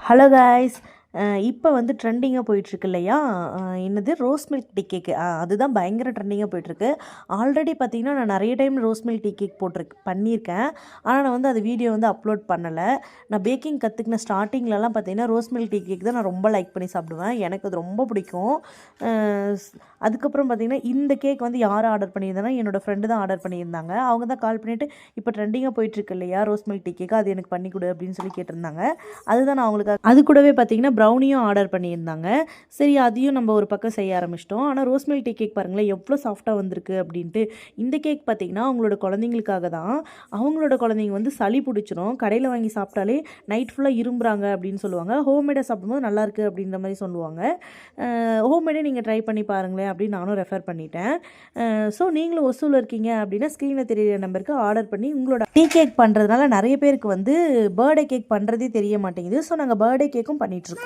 Hello guys, இப்போ வந்து ட்ரெண்டிங்காக போயிட்டுருக்கு இல்லையா? என்னது ரோஸ் மில்க் டீ கேக்கு, அதுதான் பயங்கர ட்ரெண்டிங்காக போயிட்டுருக்கு. ஆல்ரெடி பார்த்தீங்கன்னா நான் நிறைய time rose milk tea cake பண்ணியிருக்கேன். ஆனால் நான் வந்து அது வீடியோ வந்து அப்லோட் பண்ணலை. நான் பேக்கிங் கற்றுக்கின ஸ்டார்டிங்லலாம் பார்த்தீங்கன்னா ரோஸ் மில்க் டீ கேக் தான் நான் ரொம்ப லைக் பண்ணி சாப்பிடுவேன். எனக்கு அது ரொம்ப பிடிக்கும். அதுக்கப்புறம் பார்த்தீங்கன்னா இந்த கேக் வந்து யார் ஆர்டர் பண்ணியிருந்தேன்னா என்னோடய ஃப்ரெண்டு தான் ஆர்டர் பண்ணியிருந்தாங்க. அவங்க தான் கால் பண்ணிவிட்டு இப்போ ட்ரெண்டிங்காக போயிட்டுருக்கு இல்லையா ரோஸ் மில்க் டீ கேக்கு, அது எனக்கு பண்ணி கொடு அப்படின்னு சொல்லி கேட்டிருந்தாங்க. அதுதான் நான் அவங்களுக்கு அது கூடவே பார்த்தீங்கன்னா ப்ரௌனியும் ஆர்டர் பண்ணியிருந்தாங்க. சரி, அதையும் நம்ம ஒரு பக்கம் செய்ய ஆரம்பிச்சிட்டோம். ஆனால் ரோஸ் மில்க் டீ கேக் பாருங்களேன் எவ்வளோ சாஃப்டாக வந்திருக்கு அப்படின்ட்டு. இந்த கேக் பார்த்தீங்கன்னா அவங்களோட குழந்தைங்களுக்காக தான். அவங்களோட குழந்தைங்க வந்து சளி பிடிச்சிரும், கடையில் வாங்கி சாப்பிட்டாலே நைட் ஃபுல்லாக இரும்புறாங்க அப்படின்னு சொல்லுவாங்க. ஹோம்மேடாக சாப்பிடும்போது நல்லாயிருக்கு அப்படின்ற மாதிரி சொல்லுவாங்க. ஹோம்மேடே நீங்கள் ட்ரை பண்ணி பாருங்களேன் அப்படின்னு நானும் ரெஃபர் பண்ணிட்டேன். ஸோ நீங்களும் ஒசூலில் இருக்கீங்க அப்படின்னா ஸ்க்ரீனில் தெரியிற நம்பருக்கு ஆர்டர் பண்ணி உங்களோட டீ கேக் பண்ணுறதுனால நிறைய பேருக்கு வந்து பர்த்டே கேக் பண்ணுறதே தெரிய மாட்டேங்குது. ஸோ நாங்கள் பர்த்டே கேக்கும் பண்ணிகிட்ருக்கோம்.